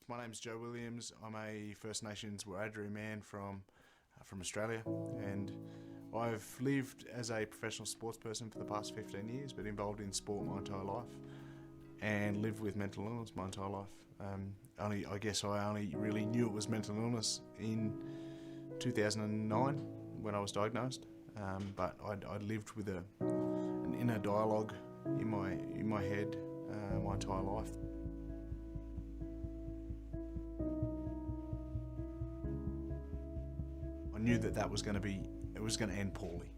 My name's Joe Williams. I'm a First Nations Wiradjuri man from Australia, and I've lived as a professional sports person for the past 15 years, been involved in sport my entire life, and lived with mental illness my entire life. I guess I only really knew it was mental illness in 2009 when I was diagnosed, but I lived with an inner dialogue in my head my entire life. I knew that was going to end poorly,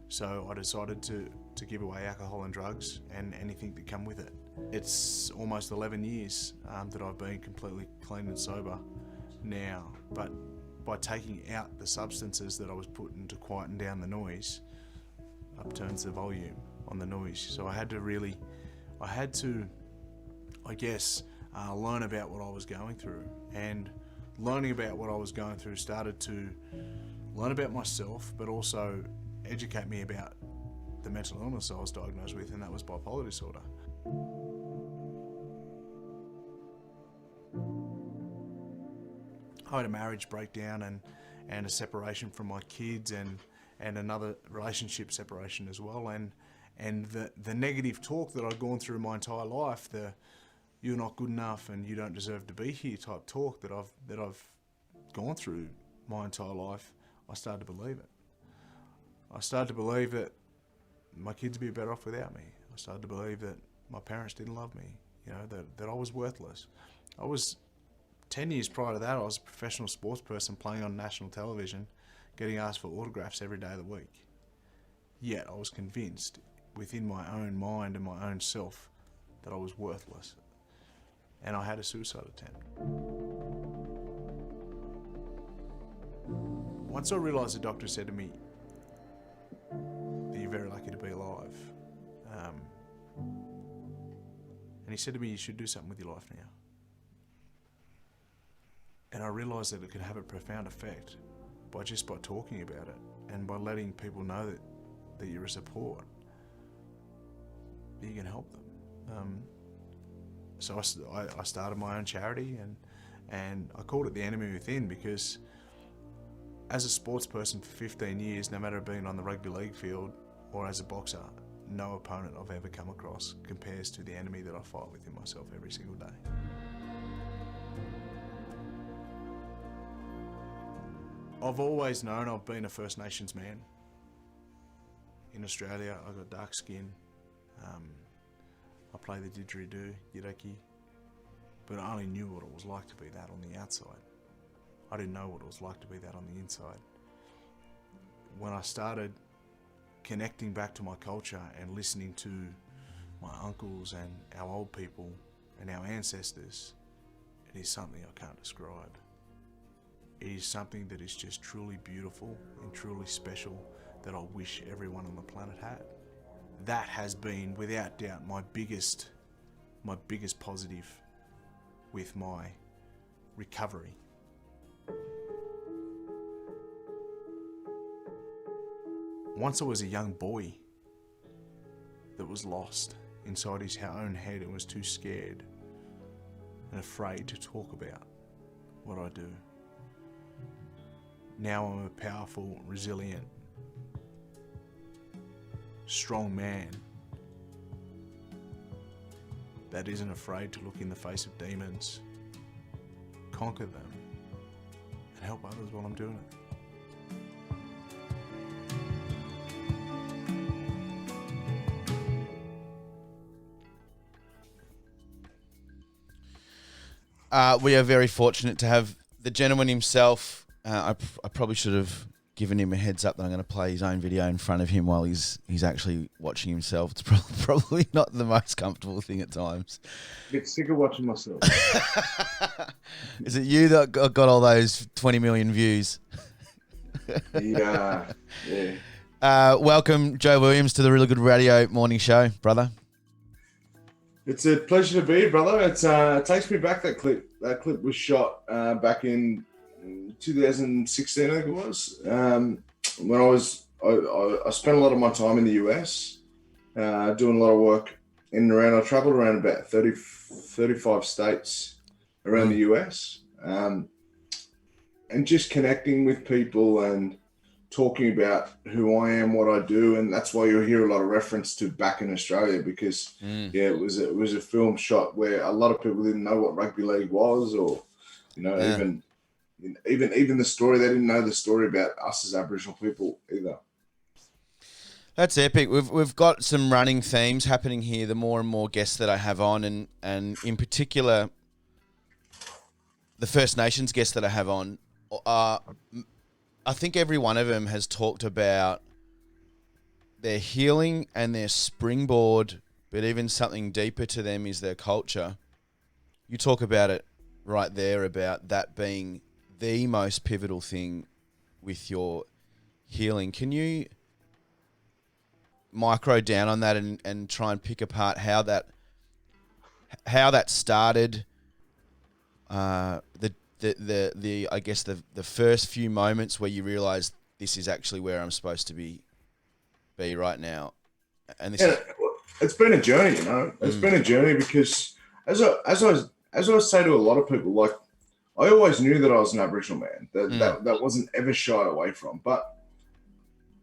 so I decided to give away alcohol and drugs and anything that come with it. It's almost 11 years that I've been completely clean and sober now, but by taking out the substances that I was putting to quieten down the noise, upturns the volume on the noise. So I had to, I guess, learn about what I was going through, and learning about what I was going through started to learn about myself, but also educate me about the mental illness I was diagnosed with, and that was bipolar disorder. I had a marriage breakdown and a separation from my kids, and another relationship separation as well, and the negative talk that I'd gone through my entire life, the "you're not good enough and you don't deserve to be here" type talk that I've gone through my entire life, I started to believe it. I started to believe that my kids would be better off without me. I started to believe that my parents didn't love me, that I was worthless. 10 years prior to that, I was a professional sports person playing on national television, getting asked for autographs every day of the week. Yet I was convinced within my own mind and my own self that I was worthless. And I had a suicide attempt. Once I realised, the doctor said to me that you're very lucky to be alive. And he said to me, you should do something with your life now. And I realised that it could have a profound effect by talking about it, and by letting people know that you're a support, that you can help them. So I started my own charity, and I called it The Enemy Within, because as a sports person for 15 years, no matter being on the rugby league field or as a boxer, no opponent I've ever come across compares to the enemy that I fight within myself every single day. I've always known I've been a First Nations man. In Australia, I've got dark skin. I play the didgeridoo, yidaki, but I only knew what it was like to be that on the outside. I didn't know what it was like to be that on the inside. When I started connecting back to my culture and listening to my uncles and our old people and our ancestors, it is something I can't describe. It is something that is just truly beautiful and truly special that I wish everyone on the planet had. That has been, without doubt, my biggest positive with my recovery. Once I was a young boy that was lost inside his own head and was too scared and afraid to talk about what I do. Now I'm a powerful, resilient, strong man that isn't afraid to look in the face of demons, conquer them, and help others while I'm doing it. We are very fortunate to have the gentleman himself. I probably should have given him a heads up that I'm going to play his own video in front of him while he's actually watching himself. It's probably not the most comfortable thing at times. Get sick of watching myself. Is it you that got all those 20 million views? Yeah. Welcome, Joe Williams, to the Really Good Radio Morning Show, brother. It's a pleasure to be here, brother. It takes me back, that clip. That clip was shot back in 2016, I think it was. When I spent a lot of my time in the US, doing a lot of work in and around. I travelled around about 35 states around the US, and just connecting with people and talking about who I am, what I do, and that's why you'll hear a lot of reference to back in Australia, because it was a film shot where a lot of people didn't know what rugby league was, or even the story, they didn't know the story about us as Aboriginal people either. That's epic. We've got some running themes happening here. The more and more guests that I have on, and in particular, the First Nations guests that I have on, I think every one of them has talked about their healing and their springboard, but even something deeper to them is their culture. You talk about it right there, about that being the most pivotal thing with your healing. Can you micro down on that and try and pick apart how that started, the I guess the first few moments where you realized this is actually where I'm supposed to be right now, and it's been a journey, It's been a journey, because as I say to a lot of people, like, I always knew that I was an Aboriginal man. That wasn't ever shied away from. But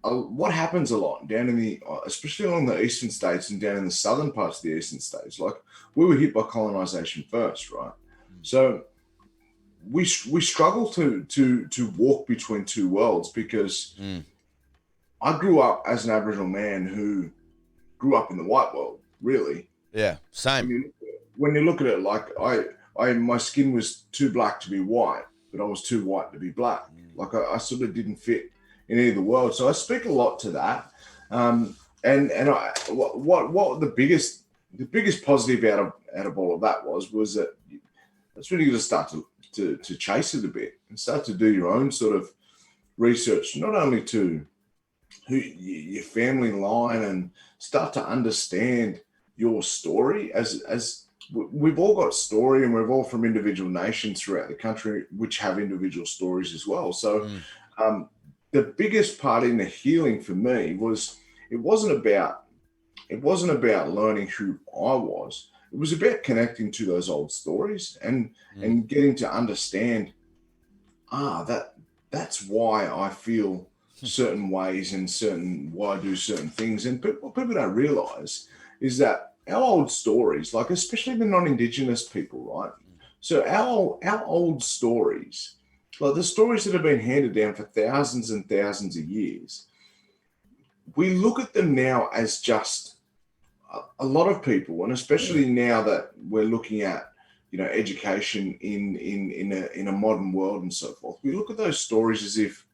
what happens a lot down in especially along the eastern states and down in the southern parts of the eastern states, like, we were hit by colonization first, right? So we struggle to walk between two worlds, because I grew up as an Aboriginal man who grew up in the white world, really. Yeah, same. When you look at it, like, my skin was too black to be white, but I was too white to be black. Like, I sort of didn't fit in either world. So I speak a lot to that. And what the biggest positive out of all of that was that that's when you got to start to chase it a bit and start to do your own sort of research, not only to your family line, and start to understand your story as we've all got story, and we're all from individual nations throughout the country which have individual stories as well. So the biggest part in the healing for me was it wasn't about learning who I was. It was about connecting to those old stories and getting to understand that's why I feel certain ways and why I do certain things. And what people don't realize is that our old stories, like, especially the non-Indigenous people, right? So our old stories, like the stories that have been handed down for thousands and thousands of years, we look at them now as just a lot of people, and especially now that we're looking at, education in a modern world and so forth, we look at those stories as if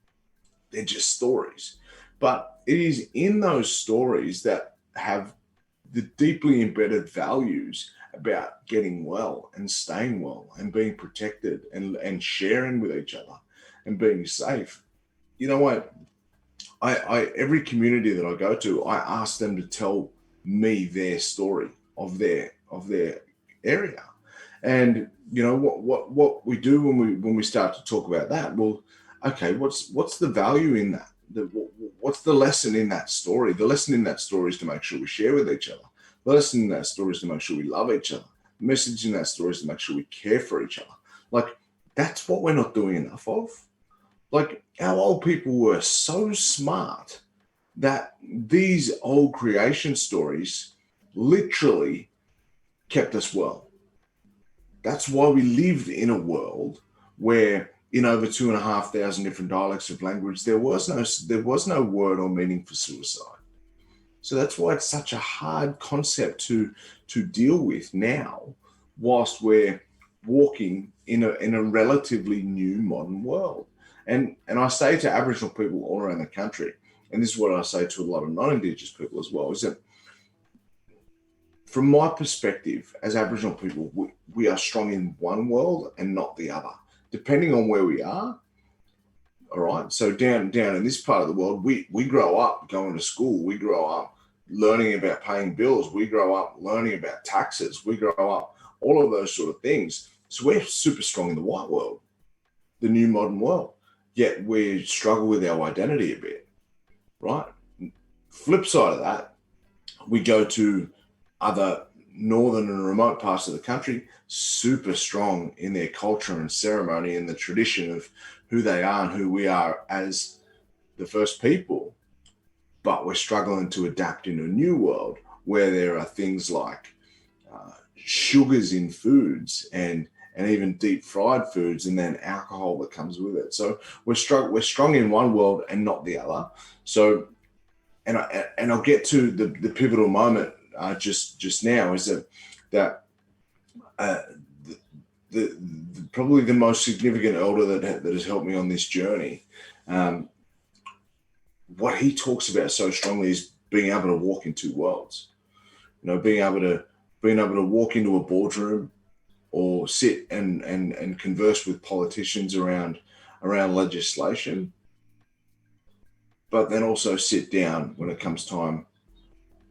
they're just stories. But it is in those stories that have the deeply embedded values about getting well and staying well and being protected and sharing with each other and being safe. You know what? I every community that I go to, I ask them to tell me their story of their area. And what we do when we start to talk about that, well, okay, what's the value in that? What's the lesson in that story? The lesson in that story is to make sure we share with each other. The lesson in that story is to make sure we love each other. The message in that story is to make sure we care for each other. Like, that's what we're not doing enough of. Like, our old people were so smart that these old creation stories literally kept us well. That's why we lived in a world where, in over 2,500 different dialects of language, there was no word or meaning for suicide. So that's why it's such a hard concept to deal with now, whilst we're walking in a relatively new modern world. And I say to Aboriginal people all around the country, and this is what I say to a lot of non-Indigenous people as well, is that from my perspective, as Aboriginal people, we are strong in one world and not the other, depending on where we are. All right. So down in this part of the world, we grow up going to school. We grow up learning about paying bills. We grow up learning about taxes. We grow up all of those sort of things. So we're super strong in the white world, the new modern world. Yet we struggle with our identity a bit, right? Flip side of that, we go to other northern and remote parts of the country, super strong in their culture and ceremony and the tradition of who they are and who we are as the first people. But we're struggling to adapt in a new world where there are things like sugars in foods and even deep fried foods, and then alcohol that comes with it. So we're strong in one world and not the other. So, and I'll get to the pivotal moment just now, is that the probably the most significant elder that has helped me on this journey. What he talks about so strongly is being able to walk in two worlds. You know, being able to walk into a boardroom or sit and converse with politicians around legislation, but then also sit down when it comes time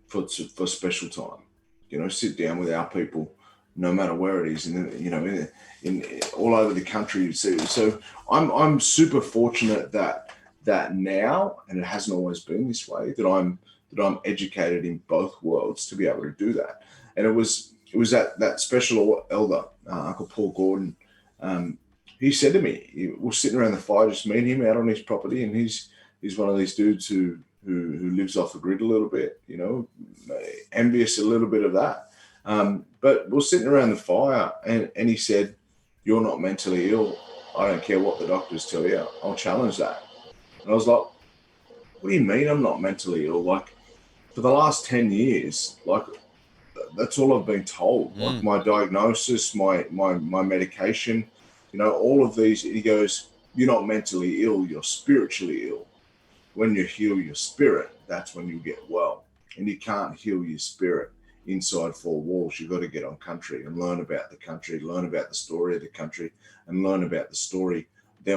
for special time. You know, sit down with our people, no matter where it is, and you know, in all over the country. So I'm super fortunate that now, and it hasn't always been this way, that I'm educated in both worlds to be able to do that. And it was that special elder, Uncle Paul Gordon. He said to me, we're sitting around the fire, just me and him out on his property, and he's one of these dudes who lives off the grid a little bit, you know, envious a little bit of that. But we're sitting around the fire, and he said, "You're not mentally ill. I don't care what the doctors tell you. I'll challenge that." And I was like, "What do you mean I'm not mentally ill? Like, for the last 10 years, like, that's all I've been told. Like, my diagnosis, my medication, you know, all of these." He goes, "You're not mentally ill, you're spiritually ill. When you heal your spirit, that's when you get well. And you can't heal your spirit inside four walls. You've got to get on country and learn about the country, learn about the story of the country, and learn about the story,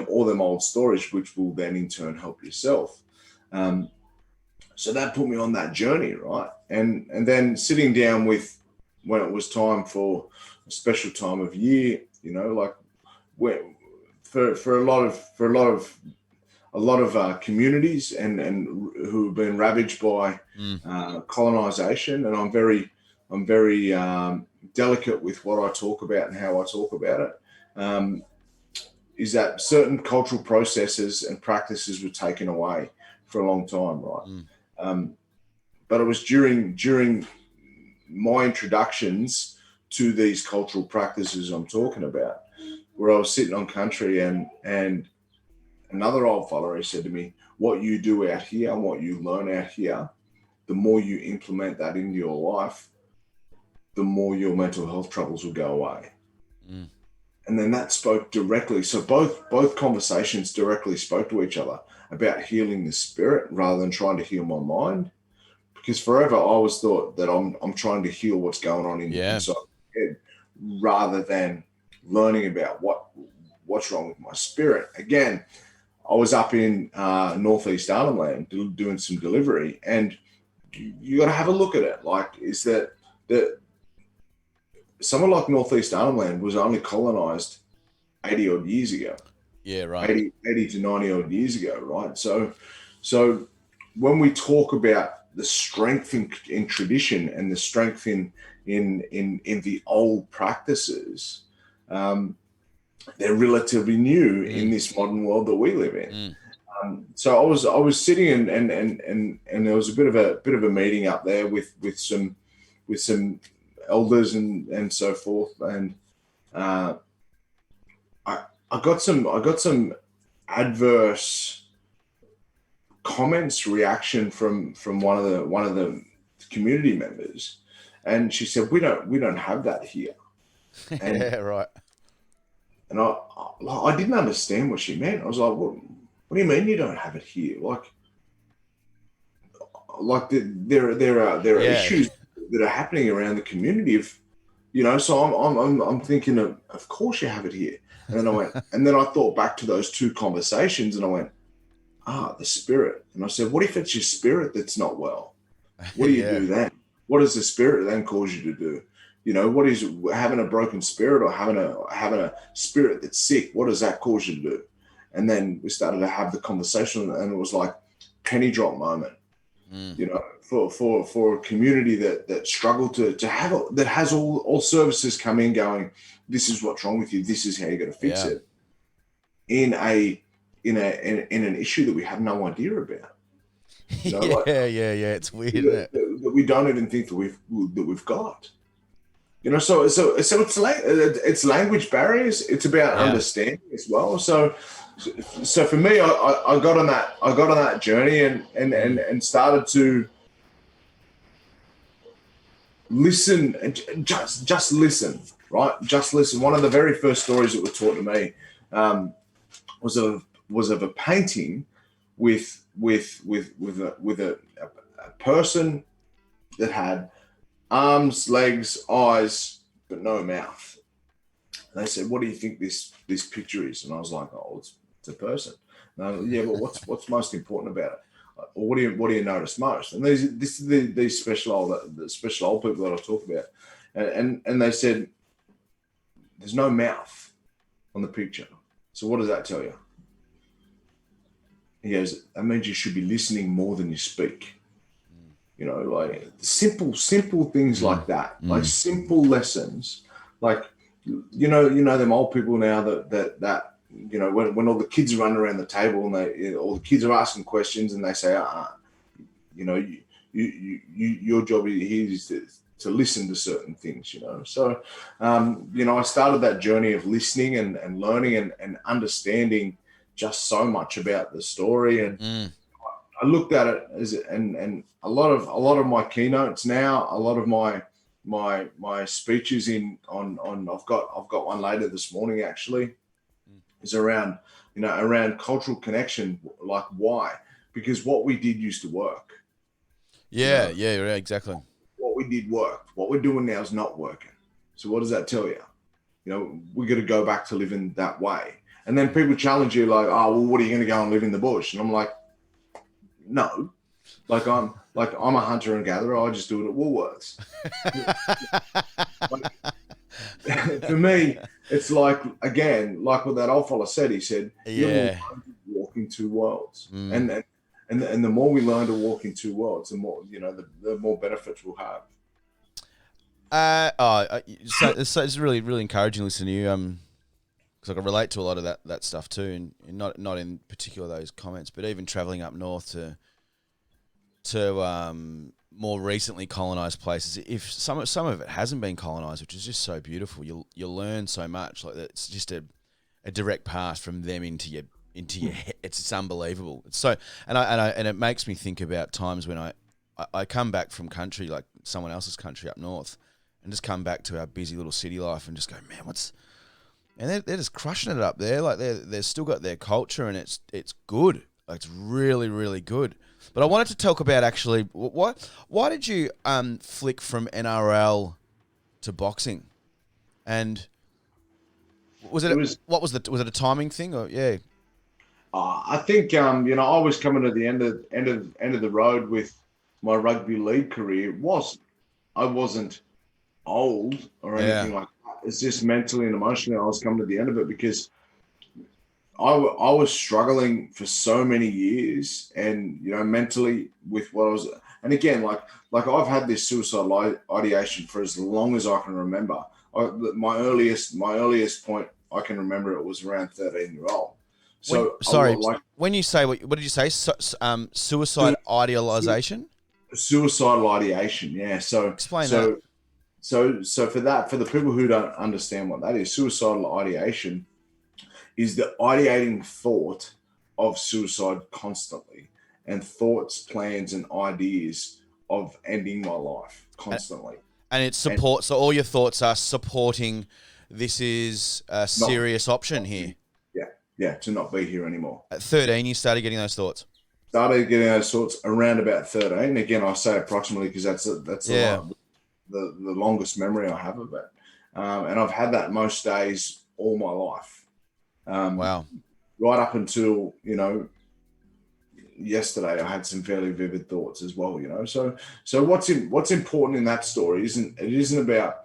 all them old stories, which will then in turn help yourself." So that put me on that journey, right? And then sitting down with, when it was time for a special time of year, you know, like for a lot of communities and who have been ravaged by colonization, and I'm very delicate with what I talk about and how I talk about it. Is that certain cultural processes and practices were taken away for a long time, right? But it was during my introductions to these cultural practices I'm talking about, where I was sitting on country, and another old fella, he said to me, "What you do out here and what you learn out here, the more you implement that into your life, the more your mental health troubles will go away." And then that spoke directly. So both conversations directly spoke to each other about healing the spirit rather than trying to heal my mind. Because forever I always thought that I'm trying to heal what's going on inside my head, rather than learning about what's wrong with my spirit. Again, I was up in Northeast Arnhem Land doing some delivery, and you got to have a look at it. Like, is that someone like Northeast Arnhem Land was only colonized 80 odd years ago. Yeah, right. 80 to 90 odd years ago, right? So when we talk about the strength in tradition and the strength in the old practices, they're relatively new in this modern world that we live in. So I was sitting and there was a bit of a meeting up there with some elders and so forth, and I got some adverse comments, reaction from one of the community members, and she said, we don't have that here. And, yeah, right. And I didn't understand what she meant. I was like, what do you mean you don't have it here? Like there are issues that are happening around the community of, you know, so I'm thinking of course you have it here. And then I went, and then I thought back to those two conversations, and I went, the spirit. And I said, what if it's your spirit that's not well? What do you do then? What does the spirit then cause you to do? You know, what is having a broken spirit or having a spirit that's sick? What does that cause you to do? And then we started to have the conversation, and it was like penny drop moment. You know, for a community that struggle to have that has all services come in going, this is what's wrong with you, this is how you're going to fix it, in an issue that we have no idea about. You know, it's weird, isn't it? That we don't even think that we've got. You know, so it's language barriers. It's about understanding as well. So for me, I got on that journey and started to listen, and just listen, right? Just listen. One of the very first stories that were taught to me was of a painting with a person that had arms, legs, eyes, but no mouth. And they said, "What do you think this picture is?" And I was like, "Oh, it's a person." And yeah, but what's most important about it? Or what do you notice most? And these special old people that I talk about, and they said, "There's no mouth on the picture. So what does that tell you?" He goes, "That means you should be listening more than you speak." You know, like simple things like that, like simple lessons, like you know them old people now that you know when all the kids are running around the table and all the kids are asking questions and they say, you know, your job here is to listen to certain things, you know. So, you know, I started that journey of listening and learning and understanding just so much about the story, and I looked at it as and a lot of my keynotes now, a lot of my speeches on I've got one later this morning actually, is around cultural connection, like why? Because what we did used to work. Yeah, exactly. What we did worked. What we're doing now is not working. So what does that tell you? You know, we got to go back to living that way. And then people challenge you like, "Oh, well, what are you going to go and live in the bush?" And I'm like, no, like I'm a hunter and gatherer. I just do it at Woolworths. For me, it's like, again, like what that old fella said. He said, "You're walking two worlds," and the more we learn to walk in two worlds, the more, you know, the more benefits we'll have. So it's really, really encouraging listening to you. Because I can relate to a lot of that stuff too, and not in particular those comments, but even travelling up north to more recently colonised places. If some of it hasn't been colonised, which is just so beautiful, you learn so much. Like it's just a direct path from them into your head. It's unbelievable. It's so and it makes me think about times when I come back from country, like someone else's country up north, and just come back to our busy little city life and just go, man, and they're just crushing it up there. Like they've still got their culture, and it's good. Like it's really, really good. But I wanted to talk about actually why did you flick from NRL to boxing, and was it was it a timing thing or I think you know, I was coming to the end of the road with my rugby league career. I wasn't old or anything like that. It's just mentally and emotionally I was coming to the end of it, because I was struggling for so many years, and you know, mentally with what I was, and again, like I've had this suicidal ideation for as long as I can remember. My earliest point I can remember, it was around 13-year-old. So when you say what did you say? Suicide idealization. Suicidal ideation, yeah. So explain that. So for the people who don't understand what that is, suicidal ideation is the ideating thought of suicide constantly, and thoughts, plans, and ideas of ending my life constantly. And it supports. So all your thoughts are supporting. This is a serious option here. Yeah, to not be here anymore. At 13, you started getting those thoughts. Started getting those thoughts around about 13. Again, I say approximately because that's the longest memory I have of it, and I've had that most days all my life. Wow! Right up until, you know, yesterday, I had some fairly vivid thoughts as well. You know, so what's important in that story isn't about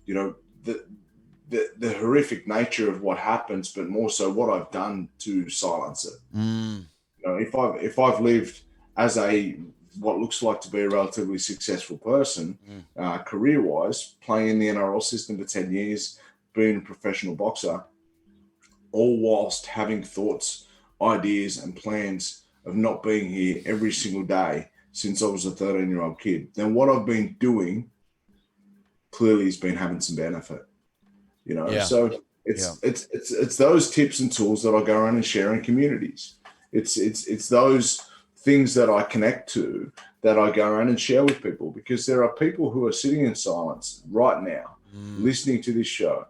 you know, the horrific nature of what happens, but more so what I've done to silence it. You know, if I've lived as a what looks like to be a relatively successful person, career-wise, playing in the NRL system for 10 years, being a professional boxer, all whilst having thoughts, ideas, and plans of not being here every single day since I was a 13-year-old kid, then what I've been doing clearly has been having some benefit. So it's those tips and tools that I go around and share in communities. It's those things that I connect to that I go around and share with people, because there are people who are sitting in silence right now, listening to this show,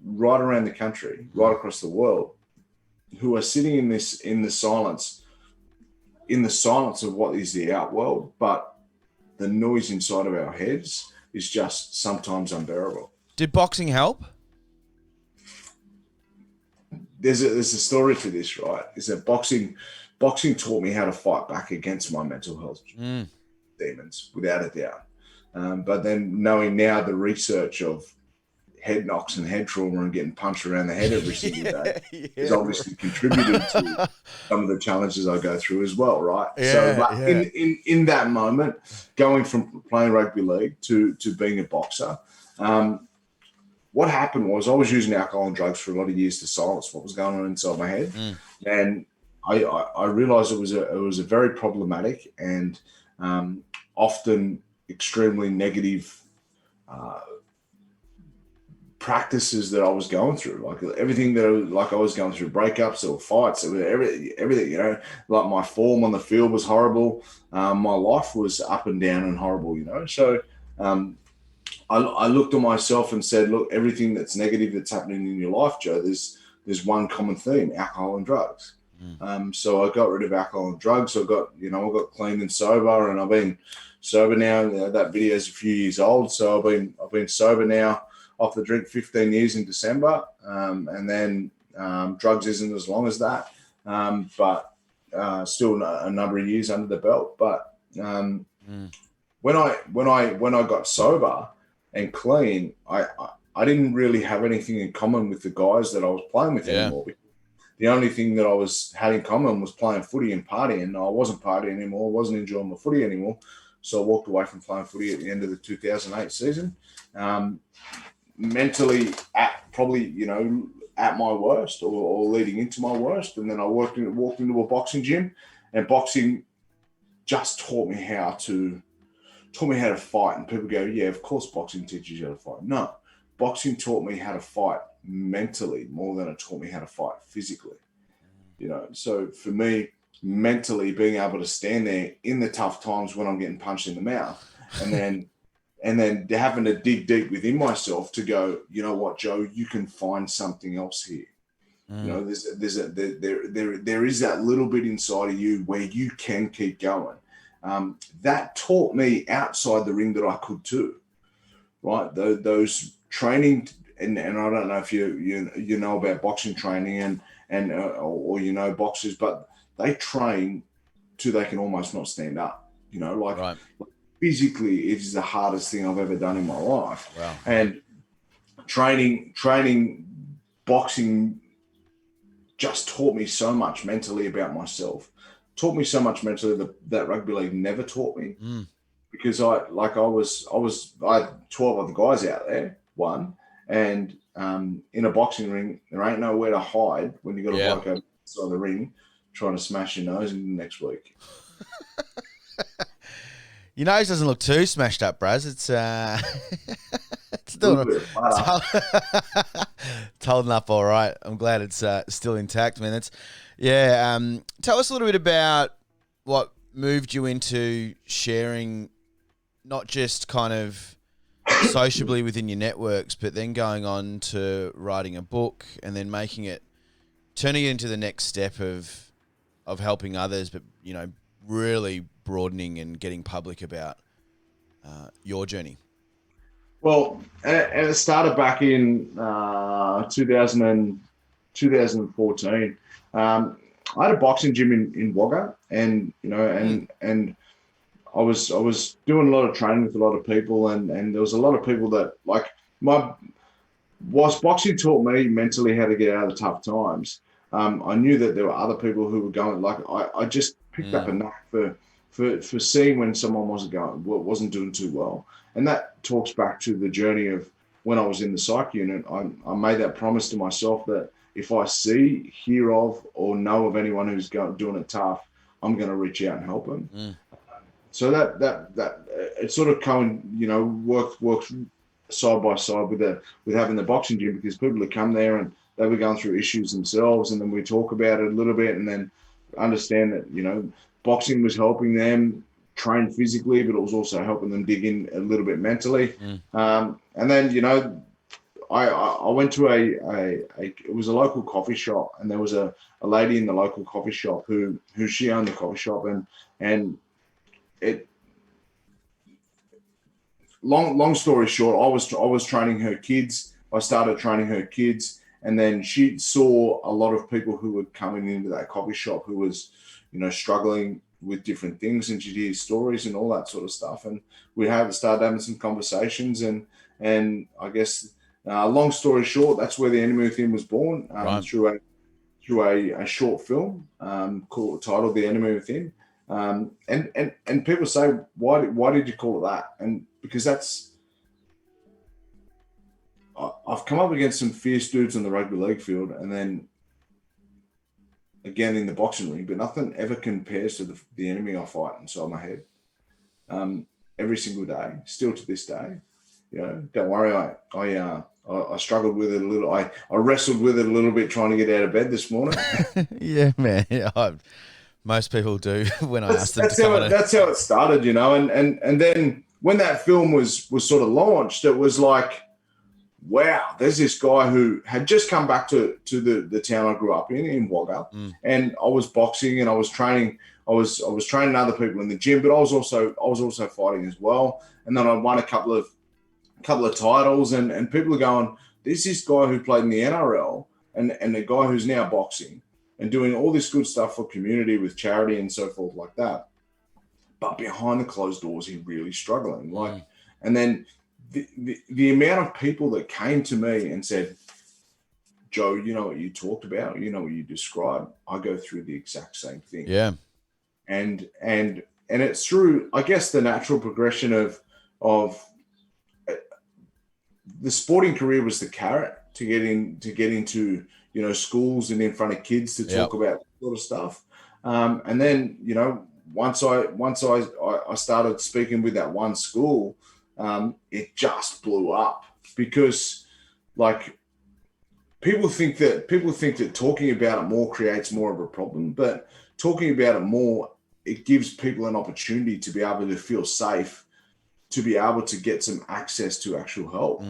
right around the country, right across the world, who are sitting in the silence of what is the out world, but the noise inside of our heads is just sometimes unbearable. Did boxing help? There's a story to this, right? Is that boxing taught me how to fight back against my mental health demons, without a doubt. But then knowing now the research of head knocks and head trauma and getting punched around the head every single day is obviously contributing to some of the challenges I go through as well, right? In that moment, going from playing rugby league to being a boxer, what happened was I was using alcohol and drugs for a lot of years to silence what was going on inside my head, and I realized it was a very problematic and often extremely negative practices that I was going through, like everything that I was going through, breakups or fights, everything, like my form on the field was horrible. My life was up and down and horrible, So I looked at myself and said, look, everything that's negative that's happening in your life, Joe, there's one common theme: alcohol and drugs. So I got rid of alcohol and drugs. I got clean and sober, and I've been sober now. That video is a few years old. So I've been sober now, off the drink, 15 years in December. And then drugs isn't as long as that, but still a number of years under the belt. But when I got sober and clean, I didn't really have anything in common with the guys that I was playing with anymore. The only thing that I had in common was playing footy and partying. I wasn't partying anymore. I wasn't enjoying my footy anymore. So I walked away from playing footy at the end of the 2008 season. Mentally at my worst or leading into my worst. And then I walked into a boxing gym, and boxing just taught me how to fight. And people go, yeah, of course boxing teaches you how to fight. No, boxing taught me how to fight mentally more than it taught me how to fight physically. So for me, mentally being able to stand there in the tough times when I'm getting punched in the mouth, and then having to dig deep within myself to go, you know what, Joe, you can find something else here. There is that little bit inside of you where you can keep going. That taught me outside the ring that I could too, right? Those training, and I don't know if you know about boxing training or boxers, but they train till they can almost not stand up. Right. Physically, it is the hardest thing I've ever done in my life. Wow. And training boxing just taught me so much mentally about myself. Taught me so much mentally that rugby league never taught me. Because I had 12 other guys out there, and in a boxing ring, there ain't nowhere to hide when you got a bloke over inside the ring trying to smash your nose in the next week. Your nose doesn't look too smashed up, Braz. It's it's holding up all right. I'm glad it's still intact, man. Tell us a little bit about what moved you into sharing, not just kind of sociably within your networks, but then going on to writing a book and then turning it into the next step of helping others, but really broadening and getting public about your journey. Well, and it started back in 2014. I had a boxing gym in Wagga, and and I was doing a lot of training with a lot of people, and there was a lot of people that, like, whilst boxing taught me mentally how to get out of the tough times, I knew that there were other people who were going, like, I just picked up a knack for for seeing when someone wasn't doing too well. And that talks back to the journey of when I was in the psych unit. I made that promise to myself that if I see, hear of, or know of anyone who's doing it tough, I'm going to reach out and help them. So that it sort of works side by side with having the boxing gym, because people would come there and they were going through issues themselves, and then we talk about it a little bit, and then understand that boxing was helping them train physically, but it was also helping them dig in a little bit mentally. And then I went to it was a local coffee shop, and there was a lady in the local coffee shop who she owned the coffee shop, and it. Long story short, I was training her kids. I started training her kids, and then she saw a lot of people who were coming into that coffee shop who was, struggling with different things, and she'd hear stories and all that sort of stuff. And we started having some conversations, and I guess, long story short, that's where The Enemy Within was born, through a short film titled The Enemy Within. And people say, why did you call it that? And because I've come up against some fierce dudes on the rugby league field, and then again in the boxing ring, but nothing ever compares to the enemy I fight inside my head. Every single day, still to this day. Don't worry, I struggled with it a little. I wrestled with it a little bit trying to get out of bed this morning. Yeah, man. Most people do when I ask them to come on. That's how it started, and then when that film was sort of launched, it was like, wow, there's this guy who had just come back to the town I grew up in Wagga, and I was boxing and I was training. I was training other people in the gym, but I was also fighting as well. And then I won a couple of titles, and people are going, there's this guy who played in the NRL and the guy who's now boxing and doing all this good stuff for community with charity and so forth like that. But behind the closed doors, he's really struggling. And then the amount of people that came to me and said, Joe, you know what you talked about, what you described, I go through the exact same thing. Yeah. And it's through, I guess, the natural progression of the sporting career was the carrot to get into schools and in front of kids to talk about that sort of stuff. And then once I started speaking with that one school, it just blew up, because people think that talking about it more creates more of a problem, but talking about it more, it gives people an opportunity to be able to feel safe, to be able to get some access to actual help.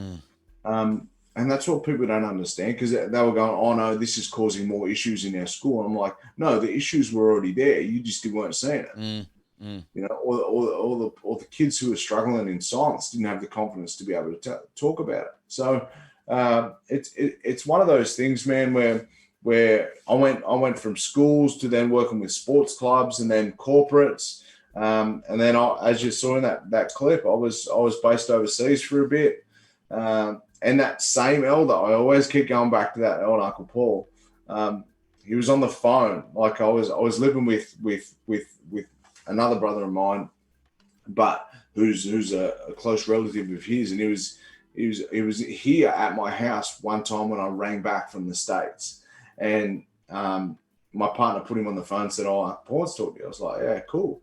And that's what people don't understand, because they were going, oh no, this is causing more issues in our school. And I'm like, no, the issues were already there. You just weren't seeing it. Or the kids who were struggling in silence didn't have the confidence to be able to talk about it. So it's one of those things, man, where I went from schools to then working with sports clubs and then corporates. And then as you saw in that clip, I was based overseas for a bit. And that same elder, I always keep going back to that elder, Uncle Paul. He was on the phone. Like I was living with another brother of mine, but who's a close relative of his, and he was here at my house one time when I rang back from the States, and my partner put him on the phone and said, "Oh, Paul's talking to you." I was like, "Yeah, cool."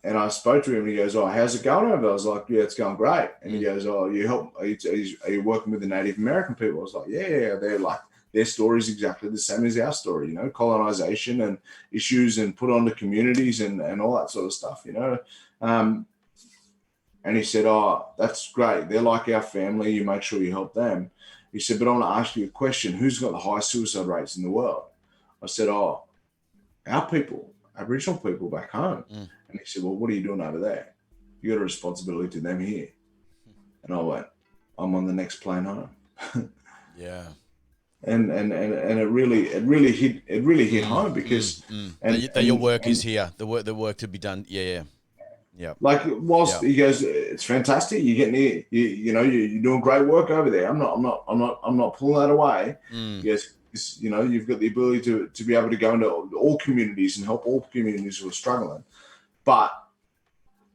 And I spoke to him, and he goes, "Oh, how's it going over?" I was like, "Yeah, it's going great." And he goes, "Oh, are you working with the Native American people?" I was like, "Yeah, they're like, their story is exactly the same as our story, colonization and issues and put on the communities and all that sort of stuff, And he said, "Oh, that's great. They're like our family. You make sure you help them." He said, "But I want to ask you a question. Who's got the highest suicide rates in the world?" I said, "Oh, our people, Aboriginal people back home." And he said, "Well, what are you doing over there? You got a responsibility to them here." And I went, "I'm on the next plane home." Yeah. And it really hit home, because that your work is here, the work to be done. Yeah. Like whilst he goes, "It's fantastic. You're getting here. You're doing great work over there. I'm not pulling that away." Yes, you've got the ability to be able to go into all communities and help all communities who are struggling. But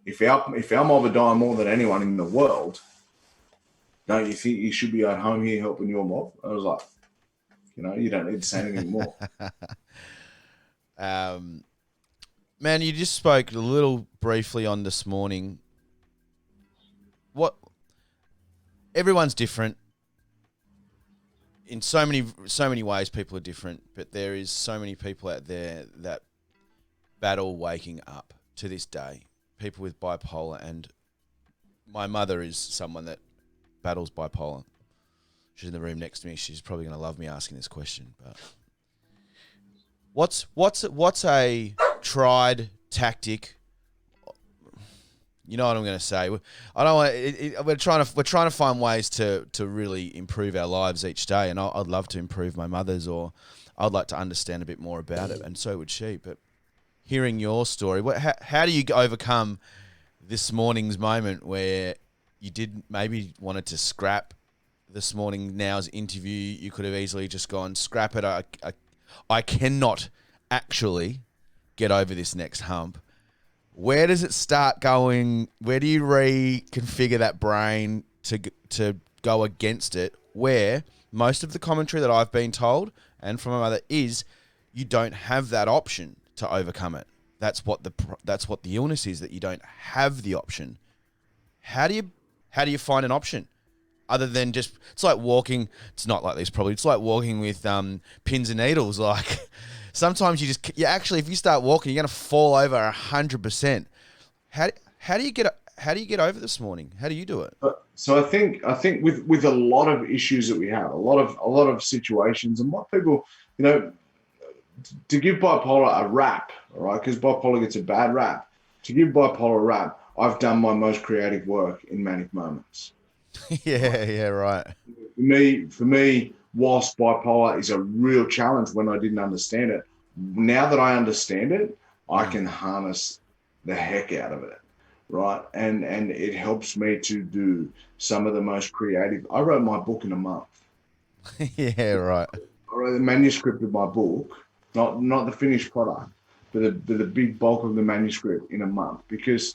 if our mob are dying more than anyone in the world, don't you think you should be at home here helping your mob? I was like, you don't need to say anything more. Man, you just spoke a little briefly on this morning. Everyone's different. In so many ways, people are different, but there is so many people out there that battle waking up to this day. People with bipolar, and my mother is someone that battles bipolar. She's in the room next to me. She's probably going to love me asking this question. But what's a tried tactic? You know what I'm going to say. I don't want. We're trying to find ways to really improve our lives each day, and I'd love to improve my mother's, or I'd like to understand a bit more about it, and so would she. But hearing your story, how do you overcome this morning's moment where you did maybe wanted to scrap this morning now's interview? You could have easily just gone, scrap it. I cannot actually get over this next hump. Where does it start going? Where do you reconfigure that brain to go against it? Where most of the commentary that I've been told, and from my mother, is you don't have that option to overcome it. That's what the illness is, that you don't have the option. How do you find an option other than just, it's like walking. It's not like this probably. It's like walking with pins and needles. Like sometimes you actually, if you start walking, you're going to fall over 100%. How do you get over this morning? How do you do it? So I think with a lot of issues that we have, a lot of situations, and what people, to give bipolar a rap, all right, because bipolar gets a bad rap. To give bipolar a rap, I've done my most creative work in manic moments. Yeah, right. For me, whilst bipolar is a real challenge when I didn't understand it, now that I understand it, I can harness the heck out of it, right? And it helps me to do some of the most creative. I wrote my book in a month. Yeah, right. I wrote the manuscript of my book, not the finished product, but the big bulk of the manuscript in a month, because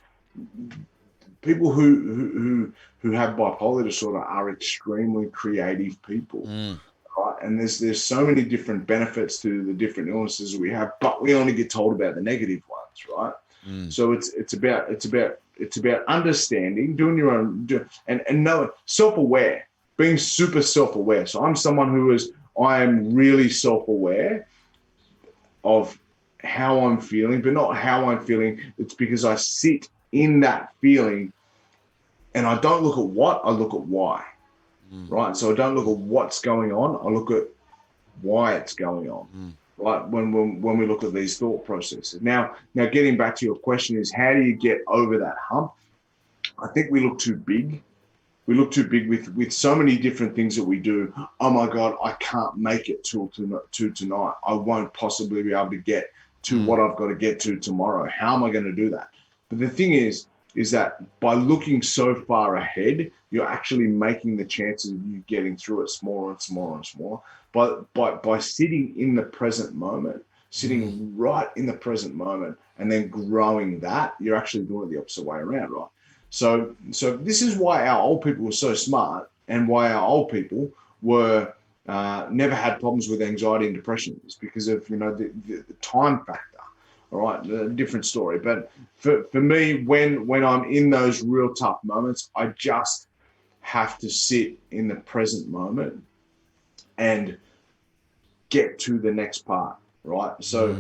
people who have bipolar disorder are extremely creative people, right? And there's so many different benefits to the different illnesses that we have, but we only get told about the negative ones, right? So it's about understanding, doing your own, and knowing, self-aware, being super self-aware. So I'm someone I am really self-aware of how I'm feeling, but not how I'm feeling. It's because I sit in that feeling, and I don't look at what, I look at why, right? So I don't look at what's going on, I look at why it's going on, right? When we look at these thought processes. Now getting back to your question is, how do you get over that hump? I think we look too big. We look too big with so many different things that we do. Oh my God, I can't make it to tonight. I won't possibly be able to get to what I've got to get to tomorrow. How am I going to do that? But the thing is that by looking so far ahead, you're actually making the chances of you getting through it smaller and smaller and smaller. But by sitting in the present moment, sitting right in the present moment, and then growing that, you're actually doing it the opposite way around, right? So this is why our old people were so smart, and why our old people were never had problems with anxiety and depression. It's because of the time factor. All right, a different story. But for me, when I'm in those real tough moments, I just have to sit in the present moment and get to the next part. Right. So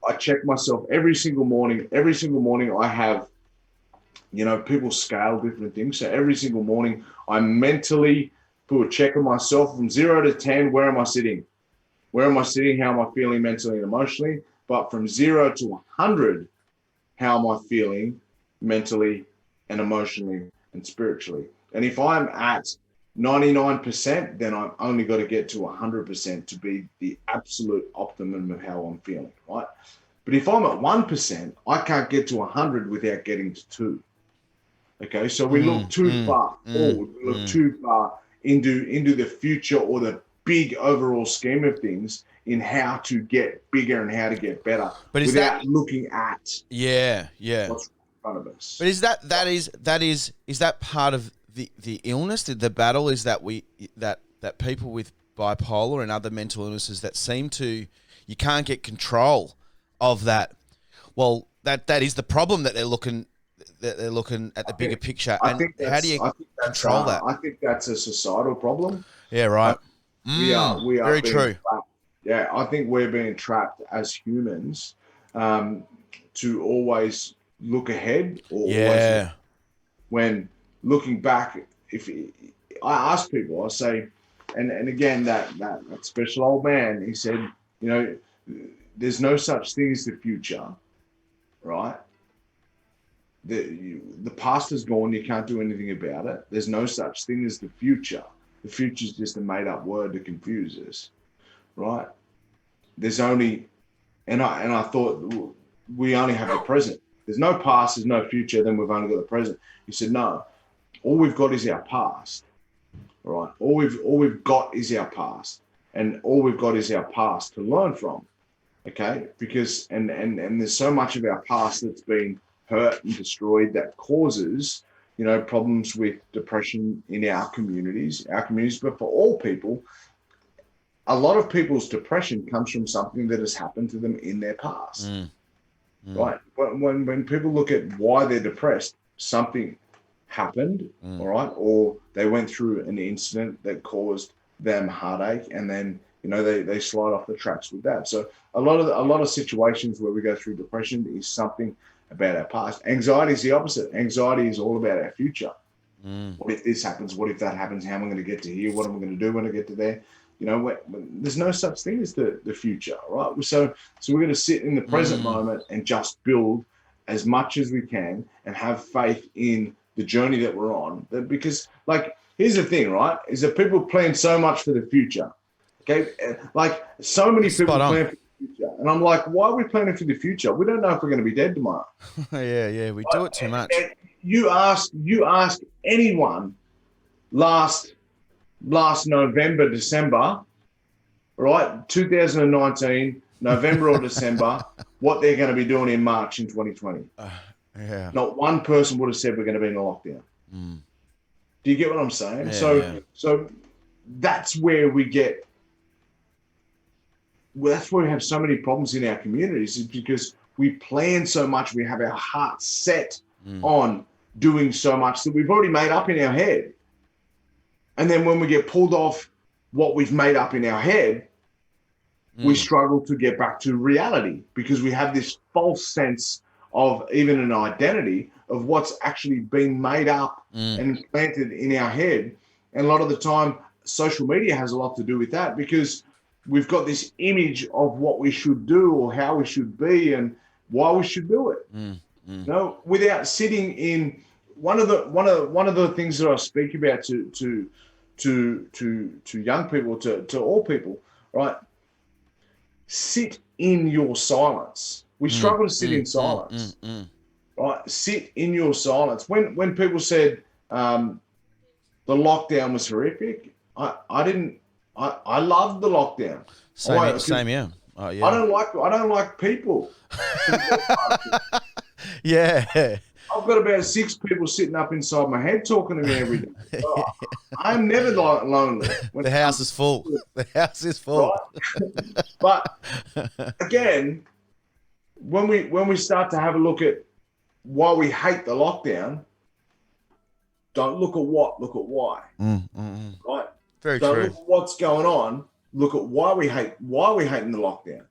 I check myself every single morning. Every single morning I have. People scale different things. So every single morning, I mentally put a check on myself from 0 to 10. Where am I sitting? Where am I sitting? How am I feeling mentally and emotionally? But from 0 to 100, how am I feeling mentally and emotionally and spiritually? And if I'm at 99%, then I've only got to get to 100% to be the absolute optimum of how I'm feeling, right? But if I'm at 1%, I can't get to 100 without getting to 2. Okay, so we look too far forward. We look too far into the future or the big overall scheme of things in how to get bigger and how to get better, but without looking at what's in front of us. But is that part of the illness, the battle? Is that that people with bipolar and other mental illnesses that seem to, you can't get control of that. Well, that is the problem, that they're looking at the bigger picture. And how do you control that? I think that's a societal problem. Yeah, right. We are very true. Trapped. Yeah, I think we're being trapped as humans to always look ahead, or always when looking back. If I ask people, I say, and again, that special old man, he said, you know, there's no such thing as the future, right? The past is gone. You can't do anything about it. There's no such thing as the future. The future is just a made-up word to confuse us, right? There's only, and I thought we only have the present. There's no past. There's no future. Then we've only got the present. He said, no. All we've got is our past, right? All we've got is our past, and all we've got is our past to learn from, okay? Because and there's so much of our past that's been hurt and destroyed that causes, you know, problems with depression in our communities, but for all people, a lot of people's depression comes from something that has happened to them in their past, right? When people look at why they're depressed, something happened, all right, or they went through an incident that caused them heartache, and then, you know, they slide off the tracks with that. So a lot of situations where we go through depression is something about our past. Anxiety is the opposite. Anxiety is all about our future. What if this happens? What if that happens? How am I going to get to here? What am I going to do when I get to there? You know, there's no such thing as the future, right? So we're going to sit in the present moment and just build as much as we can and have faith in the journey that we're on. Because, like, here's the thing, right? Is that people plan so much for the future. Okay, like so many people plan for the future, and I'm like, why are we planning for the future? We don't know if we're going to be dead tomorrow. we do it too much. And you ask anyone last November, December, right? 2019, November or December, what they're going to be doing in March in 2020. Not one person would have said we're going to be in a lockdown. Do you get what I'm saying? So that's where we get. Well, that's where we have so many problems in our communities, is because we plan so much. We have our hearts set on doing so much that we've already made up in our head. And then when we get pulled off what we've made up in our head, we struggle to get back to reality, because we have this false sense of even an identity of what's actually been made up and planted in our head. And a lot of the time, social media has a lot to do with that, because we've got this image of what we should do or how we should be and why we should do it. You know, without sitting in one of the things that I speak about to young people, to all people, right? Sit in your silence. We struggle to sit in silence, right? Sit in your silence. When people said the lockdown was horrific, I loved the lockdown. Same, yeah. Oh, yeah. I don't like people. Yeah. I've got about 6 people sitting up inside my head talking to me every day. I'm never lonely. The house is full. The house is full. Right? But again, when we start to have a look at why we hate the lockdown, don't look at what, look at why. Right? Very don't true. Look at what's going on. Look at why we hating the lockdown.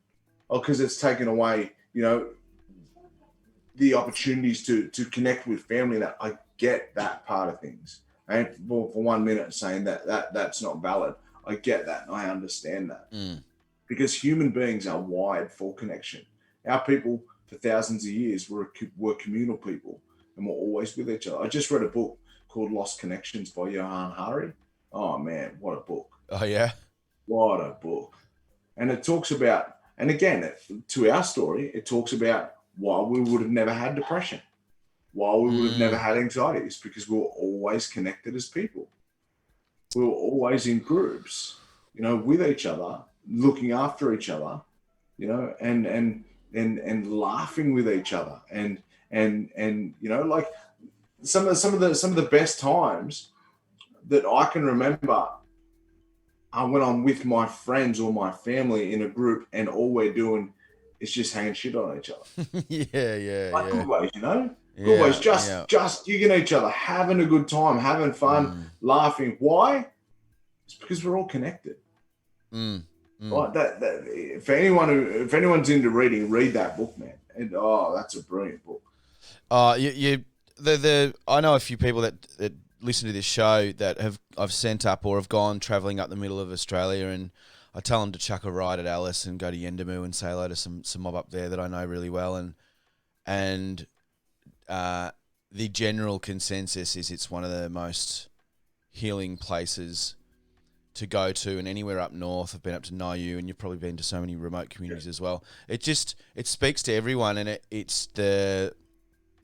Oh, because it's taken away, you know, the opportunities to connect with family. That I get that part of things. And for 1 minute saying that's not valid. I get that and I understand that. Because human beings are wired for connection. Our people for thousands of years were communal people and were always with each other. I just read a book called Lost Connections by Johan Hari. Oh man, what a book. Oh yeah? What a book. And it talks about, and again, to our story, it talks about why we would have never had depression, why we would have never had anxieties, because we were always connected as people. We were always in groups, you know, with each other, looking after each other, you know, and laughing with each other, and you know, like some of the best times that I can remember are when I'm with my friends or my family in a group, and all we're doing is just hanging shit on each other. Good ways, you know. Good ways, just gigging each other, having a good time, having fun, laughing. Why? It's because we're all connected. Right? That if anyone's into reading, read that book, man. And that's a brilliant book. I know a few people that listen to this show that I've sent up or have gone travelling up the middle of Australia, and I tell them to chuck a ride at Alice and go to Yendamu and say hello to some mob up there that I know really well, and the general consensus is it's one of the most healing places to go to, and anywhere up north. I've been up to Niue, and you've probably been to so many remote communities as well. It speaks to everyone, and it's the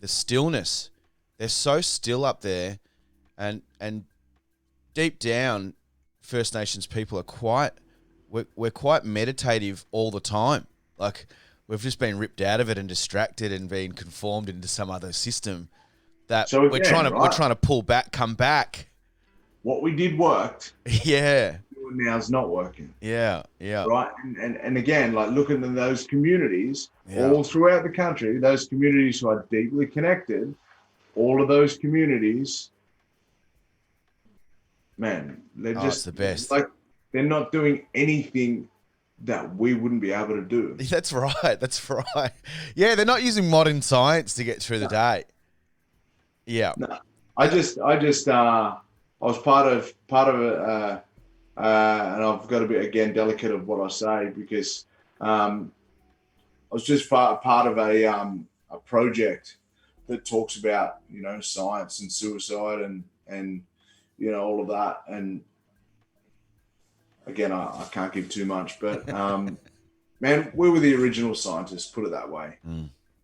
stillness. They're so still up there, and deep down, First Nations people are we're quite meditative all the time. Like, we've just been ripped out of it and distracted and been conformed into some other system that we're trying to pull back, come back. What we did worked. Yeah. Now it's not working. Yeah. Right. And again, like looking at those communities all throughout the country, those communities who are deeply connected, all of those communities, man, they're just the best. Like, they're not doing anything that we wouldn't be able to do. That's right. Yeah, they're not using modern science to get through the day. Yeah. No. I was part of it, and I've got to be, again, delicate of what I say, because I was just part of a project that talks about, you know, science and suicide and you know, all of that. And again, I can't give too much, but man, we were the original scientists, put it that way.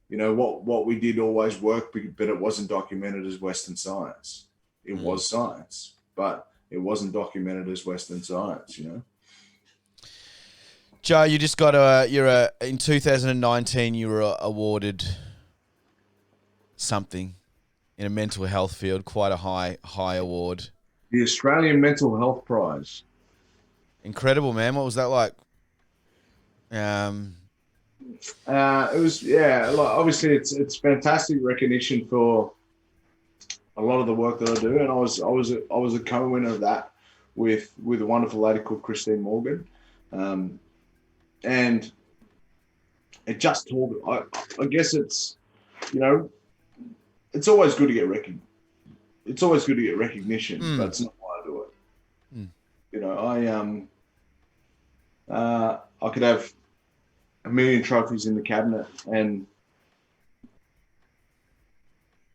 You know, what we did always worked, but it wasn't documented as Western science. It was science, but it wasn't documented as Western science, you know. Joe, you just got in 2019, you were awarded something in a mental health field, quite a high award. The Australian Mental Health Prize. Incredible, man. What was that like? It was, like, obviously it's fantastic recognition for a lot of the work that I do, and I was a co-winner of that with a wonderful lady called Christine Morgan, and it just told. I guess it's, you know, it's always good to get recognition, but it's not why I do it. You know, I could have a million trophies in the cabinet, and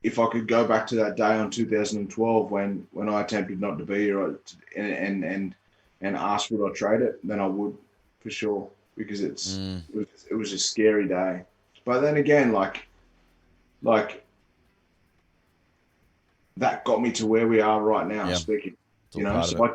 if I could go back to that day on 2012 when I attempted not to be here and asked would I trade it, then I would, for sure, because it was a scary day. But then again, like that got me to where we are right now, speaking. You know, so I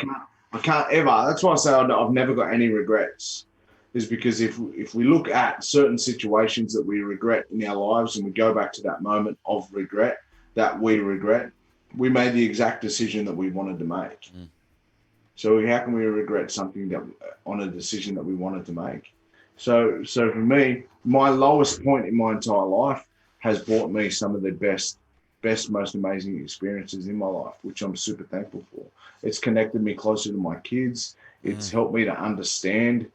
can't ever. That's why I say I've never got any regrets. Is because if we look at certain situations that we regret in our lives, and we go back to that moment of regret that we regret, we made the exact decision that we wanted to make. So how can we regret something on a decision that we wanted to make? So for me, my lowest point in my entire life has brought me some of the best, most amazing experiences in my life, which I'm super thankful for. It's connected me closer to my kids. It's helped me to understand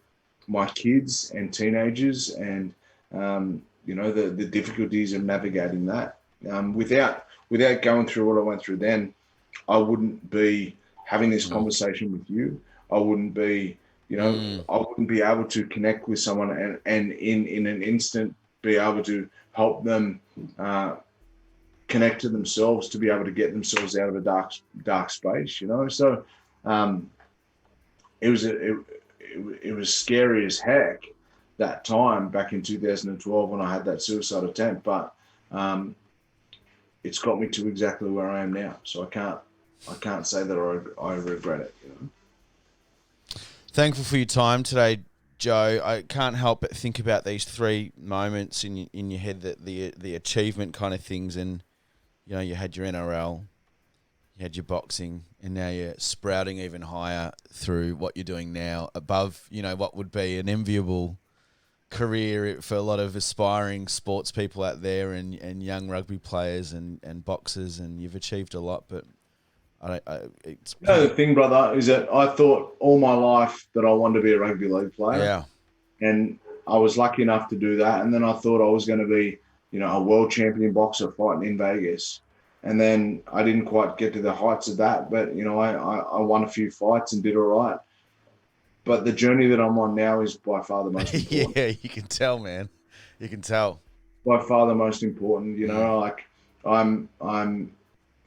my kids and teenagers, and you know, the difficulties of navigating that. Without going through what I went through then, I wouldn't be having this conversation with you. I wouldn't be, you know, I wouldn't be able to connect with someone and in an instant be able to help them connect to themselves, to be able to get themselves out of a dark space, you know. So it was scary as heck that time back in 2012 when I had that suicide attempt, but it's got me to exactly where I am now. So I can't say that I regret it, you know. Thankful for your time today, Joe, I can't help but think about these three moments in your head, that the achievement kind of things, and you know, you had your NRL, you had your boxing, and now you're sprouting even higher through what you're doing now, above, you know, what would be an enviable career for a lot of aspiring sports people out there, and young rugby players and boxers, and you've achieved a lot. But it's the thing, brother, is that I thought all my life that I wanted to be a rugby league player. Yeah. And I was lucky enough to do that. And then I thought I was going to be, you know, a world champion boxer fighting in Vegas. And then I didn't quite get to the heights of that. But, you know, I won a few fights and did all right. But the journey that I'm on now is by far the most important. Yeah, you can tell, man. You can tell. By far the most important. You know, like I'm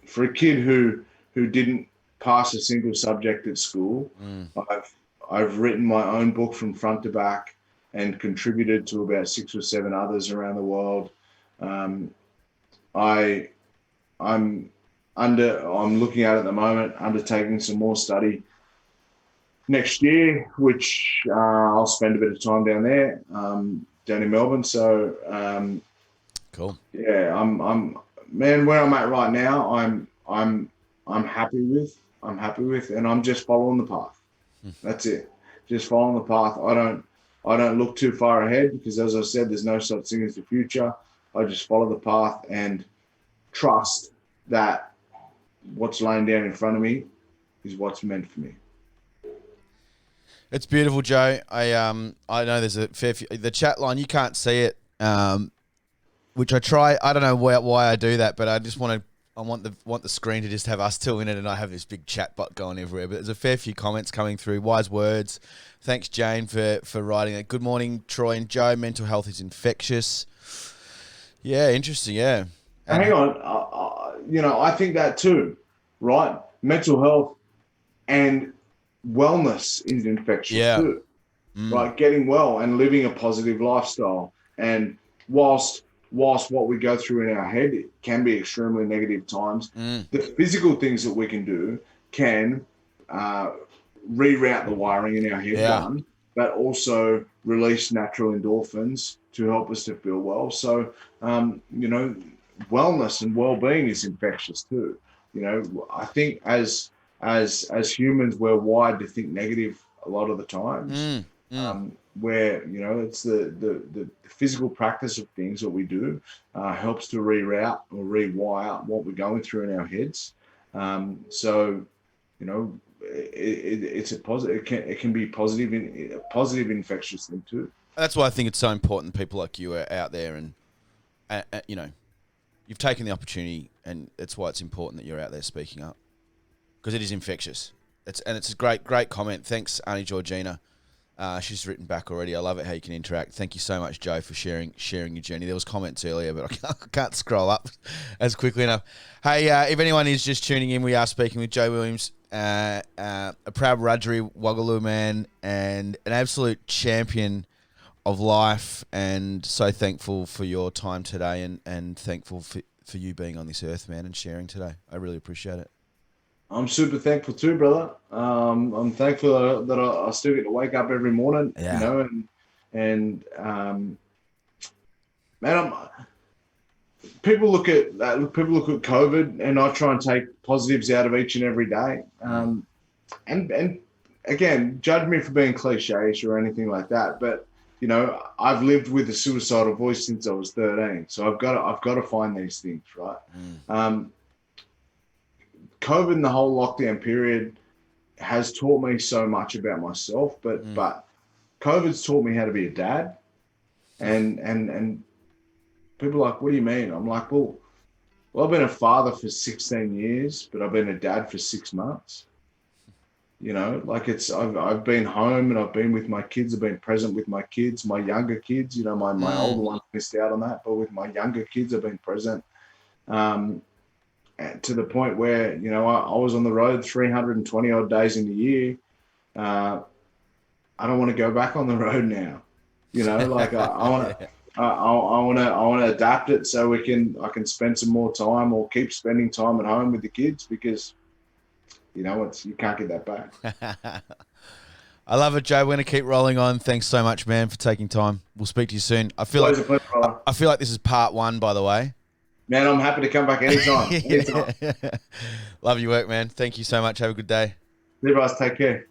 for a kid who didn't pass a single subject at school, I've written my own book from front to back and contributed to about 6 or 7 others around the world. I'm looking at the moment, undertaking some more study next year, which I'll spend a bit of time down there, down in Melbourne. So, cool. Yeah, I'm man, where I'm at right now, I'm happy with, and I'm just following the path. That's it. Just following the path. I don't look too far ahead, because, as I said, there's no such thing as the future. I just follow the path and trust that what's laying down in front of me is what's meant for me. It's beautiful, Joe. I know there's a fair few, the chat line, you can't see it, which I try. I don't know why I do that, but I just want the screen to just have us two in it, and I have this big chat bot going everywhere. But there's a fair few comments coming through. Wise words. Thanks, Jane, for writing it. Good morning, Troy and Joe. Mental health is infectious. Yeah, interesting. Yeah. Hang on. You know, I think that too, right? Mental health and wellness is infectious too, right? Getting well and living a positive lifestyle. And whilst what we go through in our head, it can be extremely negative times, the physical things that we can do can reroute the wiring in our head, but also release natural endorphins to help us to feel well. So, you know, wellness and well-being is infectious too. You know, I think as humans, we're wired to think negative a lot of the times. Where, you know, it's the physical practice of things that we do helps to reroute or rewire what we're going through in our heads. So, you know, it's a positive. It can be positive, a positive infectious thing too. That's why I think it's so important people like you are out there, and you know, you've taken the opportunity, and that's why it's important that you're out there speaking up, because it is infectious. It's a great comment. Thanks, Auntie Georgina. She's written back already. I love it how you can interact. Thank you so much, Joe, for sharing your journey. There was comments earlier, but I can't scroll up as quickly enough. Hey, if anyone is just tuning in, we are speaking with Joe Williams, a proud Wiradjuri Wolgalu man and an absolute champion of life, and so thankful for your time today, and thankful for you being on this earth, man, and sharing today. I really appreciate it. I'm super thankful too, brother. I'm thankful that I still get to wake up every morning, you know, and man, people look at COVID, and I try and take positives out of each and every day. And again, judge me for being cliche-ish or anything like that, but you know, I've lived with a suicidal voice since I was 13, so I've got to find these things, right? COVID and the whole lockdown period has taught me so much about myself, but COVID's taught me how to be a dad, and people are like, what do you mean? I'm like, well, I've been a father for 16 years, but I've been a dad for 6 months. You know, like I've been home and I've been with my kids. I've been present with my kids, my younger kids. You know, my older ones missed out on that, but with my younger kids, I've been present. To the point where, you know, I was on the road 320 odd days in the year. I don't want to go back on the road now. You know, like I want to adapt it so I can spend some more time, or keep spending time at home with the kids, because you know, you can't get that back. I love it, Joe. We're going to keep rolling on. Thanks so much, man, for taking time. We'll speak to you soon. I feel Always a pleasure, brother. I feel like this is part 1, by the way. Man, I'm happy to come back anytime. Anytime. Love your work, man. Thank you so much. Have a good day. You guys take care.